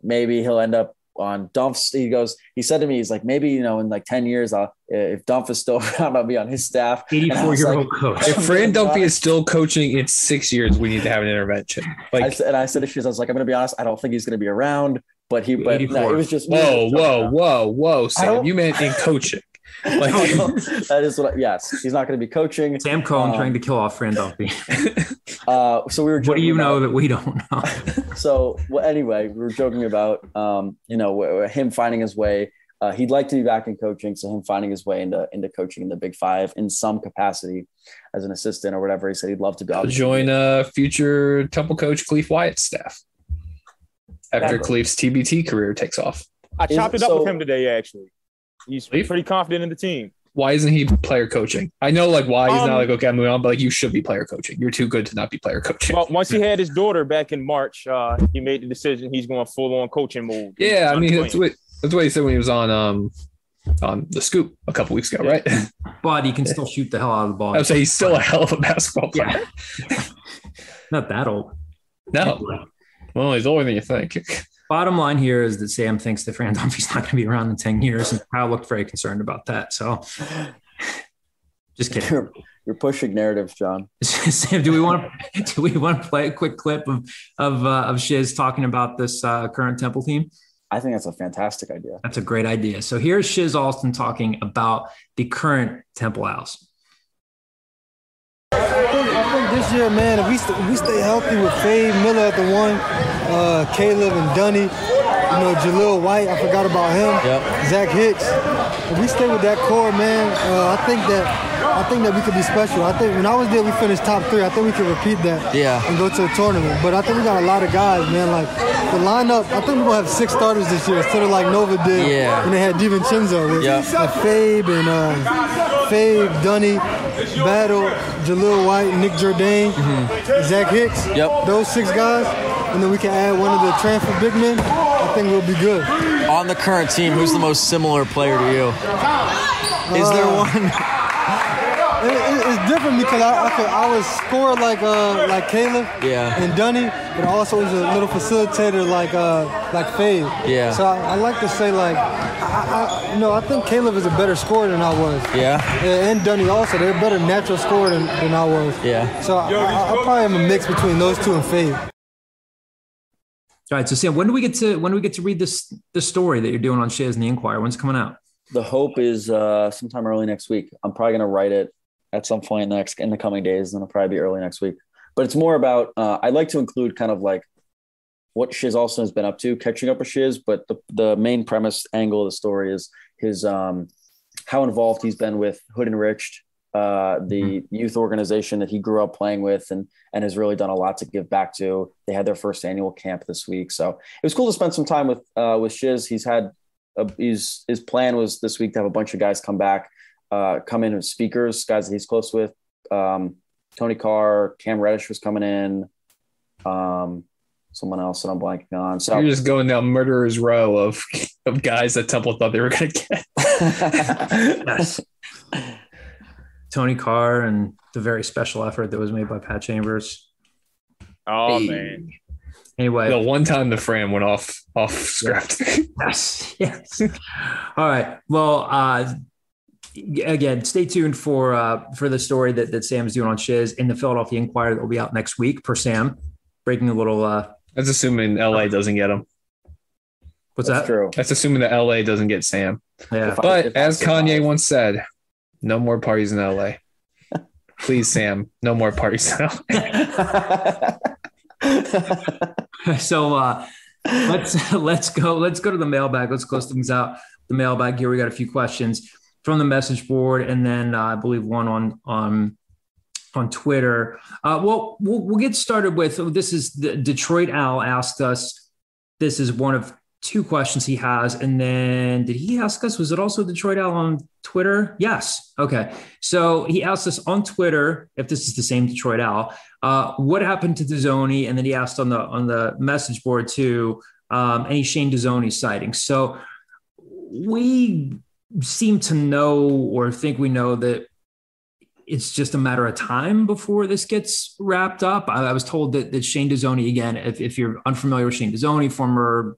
Maybe he'll end up on Dump's. He said to me, he's like, maybe, in like 10 years, if Dump is still around, I'll be on his staff. 84-year-old coach. If Fran Dumpy is still coaching in 6 years, we need to have an intervention. I said to Shizz, I was like, I'm going to be honest, I don't think he's going to be around. But it was just whoa, Sam, you meant in coaching. That is yes, he's not going to be coaching. Sam Cohn trying to kill off Fran Dumpy. So we were joking. What do you know that we don't know? So anyway, we were joking about him finding his way. He'd like to be back in coaching, so him finding his way into coaching in the Big Five in some capacity as an assistant or whatever. He said he'd love to go join future Temple coach Khaafiq Wyatt's staff after Khaafiq's TBT career takes off. I chopped it up with him today, actually. He's pretty confident in the team. Why isn't he player coaching? I know why he's not okay, I'm moving on, but you should be player coaching. You're too good to not be player coaching. Well, once he had his daughter back in March, he made the decision he's going full on coaching mode. Yeah, that's what he said when he was on the Scoop a couple weeks ago, right? But he can still shoot the hell out of the ball. I would say he's still a hell of a basketball player. Yeah. Not that old. No. Well, he's older than you think. Bottom line here is that Sam thinks that Fran Dumpy's not going to be around in 10 years, and Kyle looked very concerned about that. So, just kidding. You're pushing narratives, John. Sam, do we want to play a quick clip of Shizz talking about this current Temple team? I think that's a fantastic idea. That's a great idea. So here's Shizz Alston talking about the current Temple Owls. I think this year, man, if we stay healthy with Fade, Miller at the one, Kaleb and Dunny, Jaleel White, I forgot about him. Yep. Zach Hicks. If we stay with that core, man, I think that we could be special. I think when I was there, we finished top 3. I think we could repeat that and go to a tournament. But I think we got a lot of guys, man. Like the lineup, I think we're going to have 6 starters this year instead of like Nova did when they had DiVincenzo with Fabe and Dunny, Battle, Jaleel White, Nick Jourdain, Zach Hicks. Yep. Those 6 guys. And then we can add one of the transfer big men. I think we'll be good. On the current team, who's the most similar player to you? Is there one? It's different because I was score like Kaleb and Dunny, but also was a little facilitator like Fade. Yeah. So I like to say I think Kaleb is a better scorer than I was. Yeah. And Dunny also, they're a better natural scorer than I was. Yeah. So I probably am a mix between those two and Fade. All right. So Sam, when do we get to read this story that you're doing on Shizz and the Inquirer? When's it coming out? The hope is sometime early next week. I'm probably going to write it at some point in the coming days, and it'll probably be early next week. But it's more about I'd like to include kind of like what Shizz Alston has been up to, catching up with Shizz. But the main premise angle of the story is his how involved he's been with Hood Enriched, the youth organization that he grew up playing with and has really done a lot to give back to. They had their first annual camp this week. So it was cool to spend some time with Shizz. His plan was this week to have a bunch of guys come in as speakers, guys that he's close with. Tony Carr, Cam Reddish was coming in. Someone else that I'm blanking on. So you're just going down murderer's row of guys that Temple thought they were going to get. Yes. Tony Carr and the very special effort that was made by Pat Chambers. Oh, man. Anyway. The one time the Fran went off script. Yes. All right. Well, again, stay tuned for the story that Sam's doing on Shizz in the Philadelphia Inquirer that will be out next week per Sam. Breaking a little. That's assuming LA doesn't get him. What's that? True. That's assuming that LA doesn't get Sam. Yeah. But as Kanye once said, no more parties in LA. Please, Sam, no more parties in LA. So let's go to the mailbag. Let's close things out. The mailbag here. We got a few questions from the message board, and then I believe one on Twitter. We'll get started with this. Is the Detroit Al asked us. This is one of two questions he has, and then did he ask us? Was it also Detroit Al on Twitter? Yes. Okay. So he asked us on Twitter if this is the same Detroit Al. What happened to Dezzoni? And then he asked on the message board too. Any Shane Dezzoni sightings? So we seem to know or think we know that it's just a matter of time before this gets wrapped up. I was told that Shane Dezzoni, again, if you're unfamiliar with Shane Dezzoni, former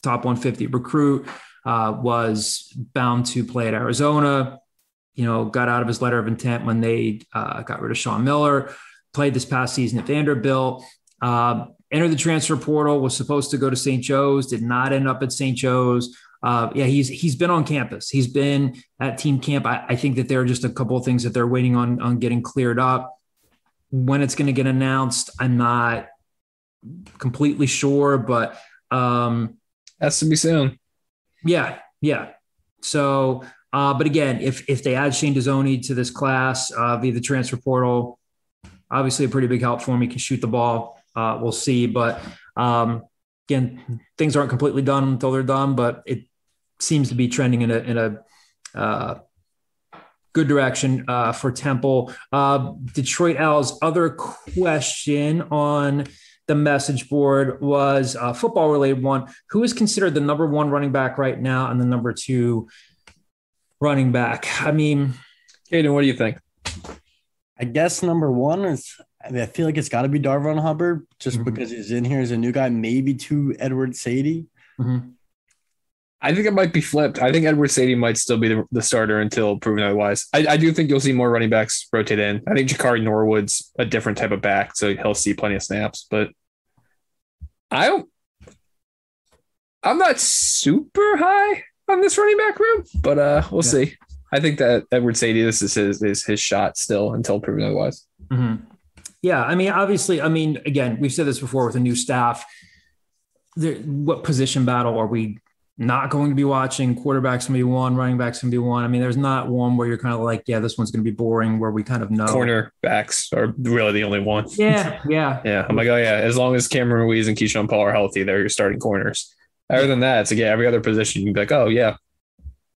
top 150 recruit, was bound to play at Arizona, got out of his letter of intent when they got rid of Sean Miller, played this past season at Vanderbilt, entered the transfer portal, was supposed to go to St. Joe's, did not end up at St. Joe's. He's been on campus. He's been at team camp. I think that there are just a couple of things that they're waiting on getting cleared up. When it's going to get announced, I'm not completely sure, but has to be soon. Yeah. So, but again, if they add Shane Dezzoni to this class via the transfer portal, obviously a pretty big help for him. He can shoot the ball. We'll see, but again, things aren't completely done until they're done, but it seems to be trending in a good direction for Temple. Detroit Al's other question on the message board was a football related one. Who is considered the number one running back right now and the number two running back? I mean, Aiden, what do you think? I guess number one is, I feel like it's got to be Darvon Hubbard just because he's in here as a new guy, maybe to Edward Sadie. Mm-hmm. I think it might be flipped. I think Edward Sadie might still be the starter until proven otherwise. I do think you'll see more running backs rotate in. I think Jakari Norwood's a different type of back, so he'll see plenty of snaps. But I'm not super high on this running back room, but we'll see. I think that Edward Sadie, this is his shot still until proven otherwise. Mm-hmm. Yeah, I mean, obviously, again, we've said this before with a new staff. What position battle are we not going to be watching? Quarterbacks going to be one, running backs going to be one. I mean, there's not one where you're kind of like, yeah, this one's going to be boring, where we kind of know. Cornerbacks are really the only one. Yeah. I'm like, oh, yeah, as long as Cameron Ruiz and Keyshawn Paul are healthy, they're your starting corners. Other than that, it's like, every other position, you can be like, oh, yeah,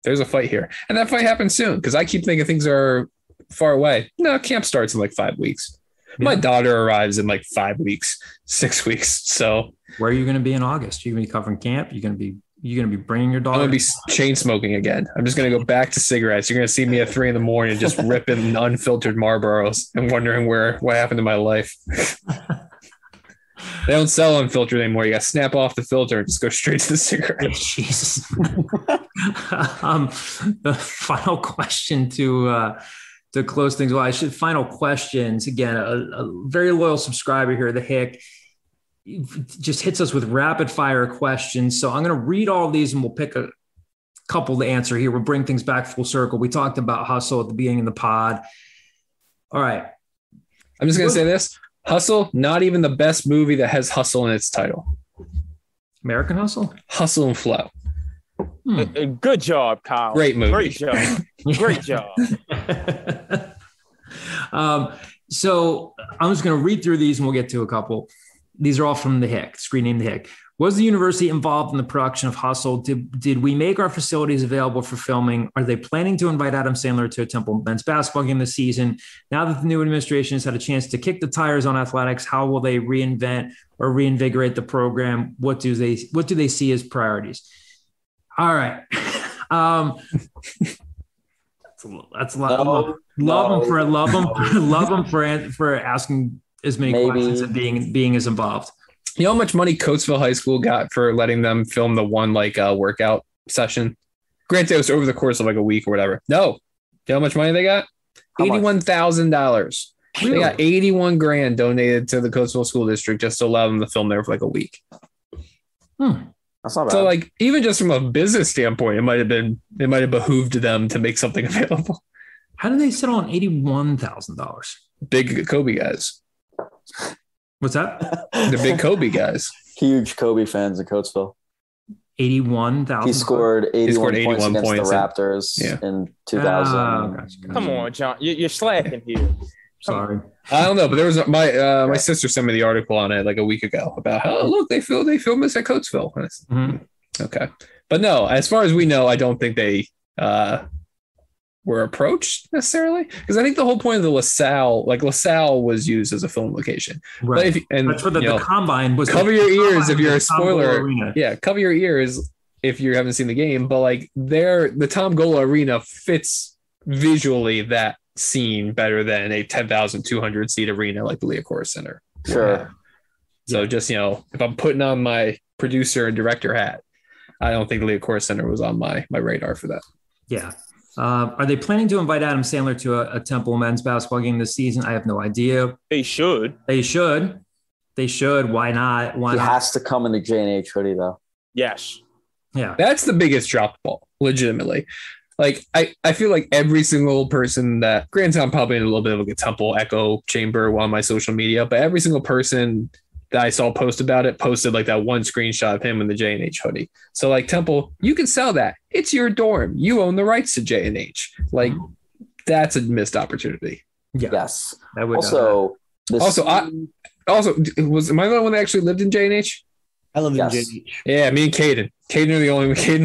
there's a fight here. And that fight happens soon because I keep thinking things are far away. No, camp starts in like 5 weeks. Yeah. My daughter arrives in like 5 weeks, 6 weeks. So where are you going to be in August? You're going to be covering camp? You're going to be bringing your daughter? I'm going to be chain smoking again. I'm just going to go back to cigarettes. You're going to see me at 3 a.m. just ripping unfiltered Marlboros and wondering what happened to my life. They don't sell unfiltered anymore. You got to snap off the filter and just go straight to the cigarette. Jesus. The final question to close things. Final questions. Again, a very loyal subscriber here, the Hick. just hits us with rapid fire questions. So I'm going to read all of these and we'll pick a couple to answer here. We'll bring things back full circle. We talked about Hustle at the beginning of the pod. All right. I'm just going to say this. Hustle, not even the best movie that has hustle in its title. American Hustle? Hustle and Flow. Good job, Kyle. Great movie. Great job. Great job. So I'm just going to read through these and we'll get to a couple. These are all from the Hick, screen name The Hick. Was the university involved in the production of Hustle? Did we make our facilities available for filming? Are they planning to invite Adam Sandler to a Temple men's basketball game this season? Now that the new administration has had a chance to kick the tires on athletics, how will they reinvent or reinvigorate the program? What do they see as priorities? All right. That's a lot. Love them for asking as many questions and being as involved. You know how much money Coatesville High School got for letting them film the one workout session? Granted, it was over the course of like a week or whatever. No. You know how much money they got? $81,000. Really? They got $81,000 donated to the Coatesville School District just to allow them to film there for like a week. That's not bad. So like even just from a business standpoint, it might have behooved them to make something available. How did they settle on $81,000? Big Kobe guys. What's that? The big Kobe guys. Huge Kobe fans in Coatesville. 81,000. He scored 81 points against points the Raptors in 2000. Gotcha. Come on, John. You're slacking here. Sorry. I don't know, but there was my sister sent me the article on it like a week ago about how look they film this at Coatesville. Okay, but no, as far as we know, I don't think they were approached necessarily because I think the whole point of the LaSalle was used as a film location. Right. But that's what the combine was. Cover your ears if you're a spoiler. Yeah, cover your ears if you haven't seen the game. But like the Tom Gola Arena fits visually that scene better than a 10,200 seat arena like the Liacouras Center. Sure. So just, if I'm putting on my producer and director hat, I don't think the Liacouras Center was on my radar for that. Yeah. Are they planning to invite Adam Sandler to a Temple men's basketball game this season? I have no idea. They should. Why not? He has to come in the J&H hoodie though. Yes. Yeah. That's the biggest drop ball, legitimately. Like, I feel like every single person that, granted, I'm probably in a little bit of like a Temple echo chamber on my social media, but every single person that I saw post about it posted like that one screenshot of him in the J&H hoodie. So like Temple, you can sell that. It's your dorm. You own the rights to J&H. Like that's a missed opportunity. Yeah. Yes. That would, am I the one that actually lived in J&H? I live in J&H. Yeah, me and Caden. Caden and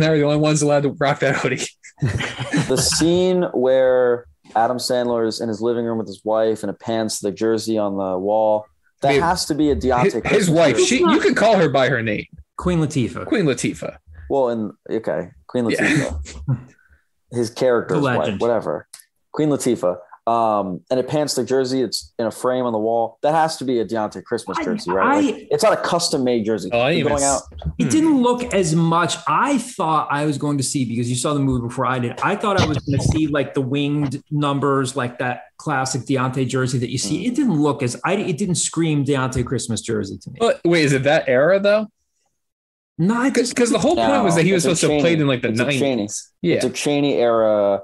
I are the only ones allowed to rock that hoodie. The scene where Adam Sandler is in his living room with his wife and it pans to the jersey on the wall. That has to be a Deontay. His wife. You can call her by her name. Queen Latifah. Well, Queen Latifah. Yeah. His character's wife, whatever. Queen Latifah. And it pans to the jersey. It's in a frame on the wall. That has to be a Deontay Christmas jersey, right? It's not a custom-made jersey. Going out. It didn't look as much. I thought I was going to see, because you saw the movie before I did, I thought I was going to see like the winged numbers, like that classic Deontay jersey that you see. It didn't look it didn't scream Deontay Christmas jersey to me. But wait, is it that era though? No, because the whole point was that he was supposed to have played in like the 90s. Yeah, it's a Cheney era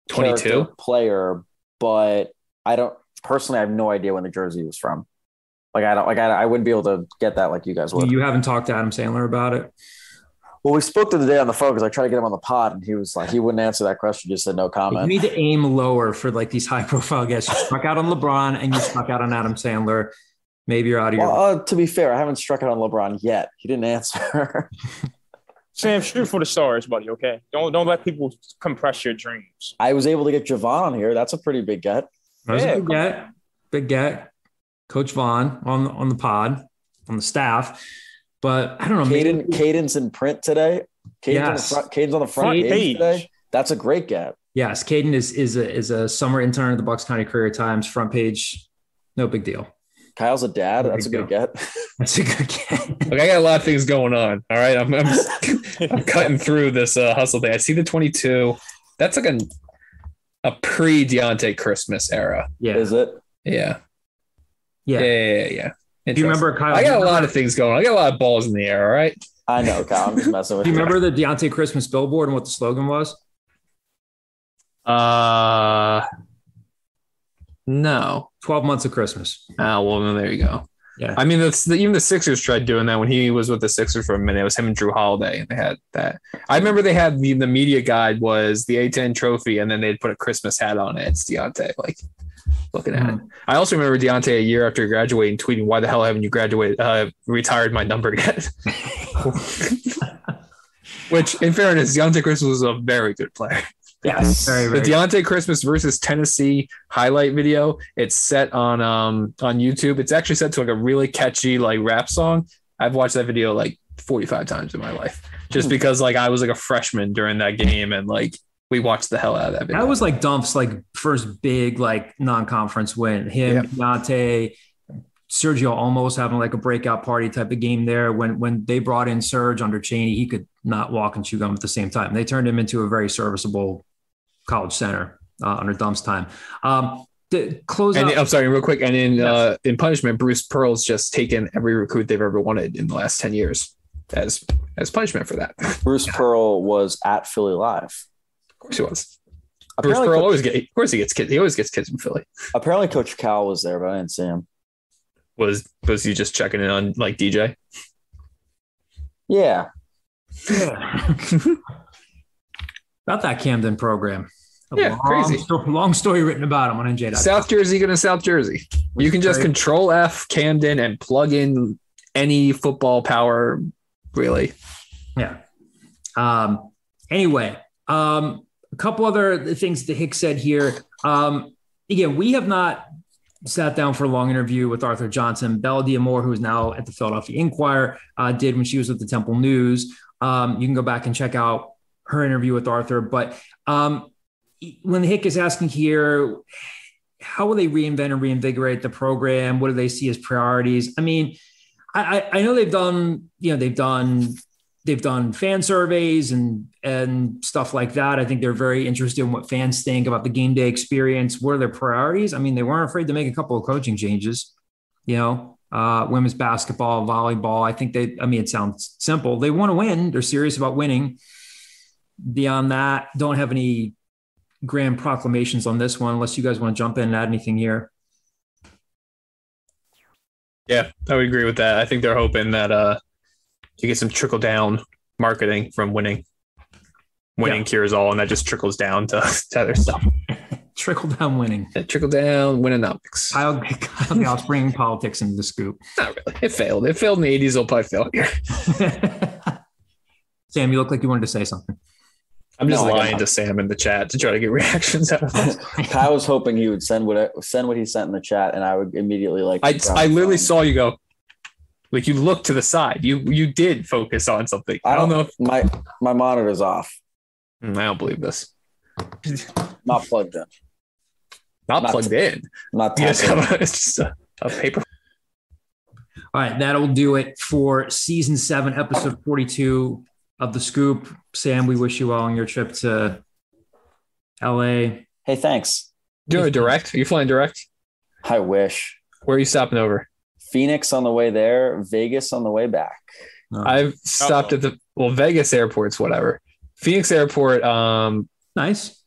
22 player. But I have no idea when the jersey was from. I wouldn't be able to get that like you guys would. You haven't talked to Adam Sandler about it? Well, we spoke the other day on the phone because I tried to get him on the pod and he was like, he wouldn't answer that question. Just said no comment. You need to aim lower for like these high profile guests. You struck out on LeBron and you struck out on Adam Sandler. Maybe you're out of your. To be fair, I haven't struck out on LeBron yet. He didn't answer. Sam, shoot for the stars, buddy, okay? Don't let people compress your dreams. I was able to get Javon on here. That's a pretty big get. That's a big get. Big get. Coach Vaughn on the pod, on the staff. But I don't know. Caden's in print today. Caden's on the front page today. That's a great get. Yes, Caden is a summer intern at the Bucks County Courier Times, front page. No big deal. Kyle's a dad. That's a good get. That's a good get. Look, I got a lot of things going on. All right. I'm cutting through this hustle thing. I see the 22. That's like a pre-Deontay Christmas era. Yeah. Is it? Yeah. Yeah. Yeah. Do you remember, Kyle? I got a lot of things going. I got a lot of balls in the air. All right. I know, Kyle. I'm just messing with you. you. Remember the Deontay Christmas billboard and what the slogan was? No. 12 months of Christmas. Oh, well, there you go. Yeah. I mean, even the Sixers tried doing that when he was with the Sixers for a minute. It was him and Drew Holiday, and they had that. I remember they had the media guide was the A10 trophy, and then they'd put a Christmas hat on it. It's Deontay, like looking at it. I also remember Deontay a year after graduating tweeting, "Why the hell haven't you retired my number yet?" Which, in fairness, Deontay Christmas was a very good player. Yes, very, very. The Deontay Christmas versus Tennessee highlight video. It's set on YouTube. It's actually set to like a really catchy like rap song. I've watched that video like 45 times in my life, just because like I was like a freshman during that game, and like we watched the hell out of that video. That was like Dump's like first big like non-conference win. Him, Deontay, Sergio almost having like a breakout party type of game there. When they brought in Serge under Chaney, he could not walk and chew gum at the same time. They turned him into a very serviceable college center under Dump's time. To close out, I'm sorry, real quick. And in punishment, Bruce Pearl's just taken every recruit they've ever wanted in the last 10 years as punishment for that. Bruce Pearl was at Philly Live. Of course he was. Apparently Bruce Pearl of course he gets kids. He always gets kids from Philly. Apparently Coach Cal was there, but I didn't see him. Was he just checking in on like DJ? Yeah. About that Camden program. Crazy. Long story written about him on NJ. South Jersey going to South Jersey. You can just Control F Camden and plug in any football power, really. Yeah. Anyway, a couple other things that Hick said here. Again, we have not sat down for a long interview with Arthur Johnson. Bella Diamore, who is now at the Philadelphia Inquirer, did when she was with the Temple News. You can go back and check out her interview with Arthur. But when Hick is asking here, how will they reinvent and reinvigorate the program? What do they see as priorities? I mean, I know they've done fan surveys and stuff like that. I think they're very interested in what fans think about the game day experience. What are their priorities? I mean, they weren't afraid to make a couple of coaching changes, women's basketball, volleyball. I think it sounds simple. They want to win. They're serious about winning. Beyond that, don't have any grand proclamations on this one, unless you guys want to jump in and add anything here. Yeah, I would agree with that. I think they're hoping that you get some trickle down marketing from winning. Winning cures all, and that just trickles down to other stuff. Trickle down winning. Yeah, trickle down winnonomics. I'll bring politics into the scoop. Not really. It failed. It failed in the 80s. It'll probably fail here. Sam, you look like you wanted to say something. I'm just lying to Sam in the chat to try to get reactions out of this. I was hoping he would send what he sent in the chat, and I would immediately I literally saw you go. Like you looked to the side. You did focus on something. I don't know if my monitor's off. I don't believe this. Not plugged in. Not plugged in. Not it's just a paper. All right, that'll do it for season 7, episode 42 of The Scoop. Sam, we wish you well on your trip to LA. Hey, thanks. Doing a direct? Are you flying direct? I wish. Where are you stopping over? Phoenix on the way there, Vegas on the way back. I've stopped at Vegas airport's whatever. Phoenix airport. Nice.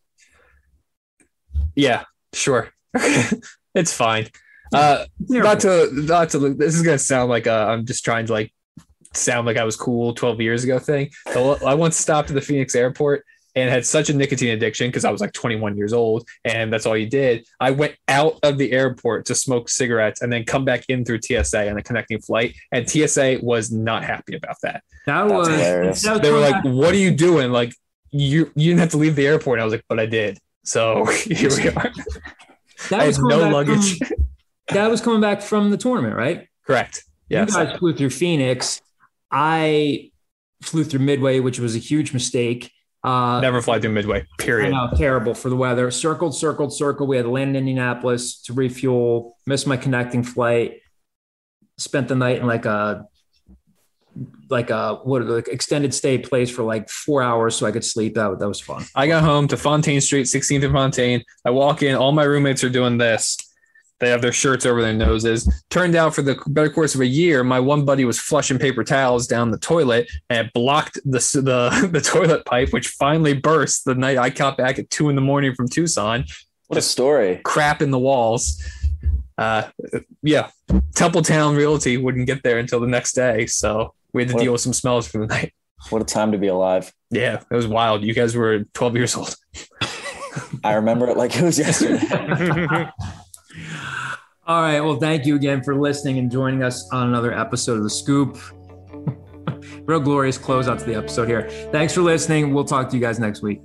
Yeah, sure. It's fine. Not to. This is gonna sound like I'm just trying to sound like I was cool 12 years ago thing. I once stopped at the Phoenix airport and had such a nicotine addiction because I was 21 years old and that's all you did. I went out of the airport to smoke cigarettes and then come back in through TSA on a connecting flight. And TSA was not happy about that. That was hilarious. They were like, what are you doing? Like you didn't have to leave the airport. And I was like, but I did. So here we are. I had no luggage. That was coming back from the tournament, right? Correct. Yes. You guys flew through Phoenix. I flew through Midway, which was a huge mistake. Never fly through Midway, period. I know, terrible for the weather. Circled. We had to land in Indianapolis to refuel, missed my connecting flight, spent the night in extended stay place for 4 hours so I could sleep. That was fun. I got home to Fontaine Street, 16th and Fontaine. I walk in, all my roommates are doing this. They have their shirts over their noses. Turned out for the better course of a year, my one buddy was flushing paper towels down the toilet and it blocked the toilet pipe, which finally burst the night I got back at 2 a.m. from Tucson. What a story. Crap in the walls. Yeah. Templetown Realty wouldn't get there until the next day. So we had to deal with some smells for the night. What a time to be alive. Yeah, it was wild. You guys were 12 years old. I remember it like it was yesterday. All right. Well, thank you again for listening and joining us on another episode of The Scoop. Real glorious closeout to the episode here. Thanks for listening. We'll talk to you guys next week.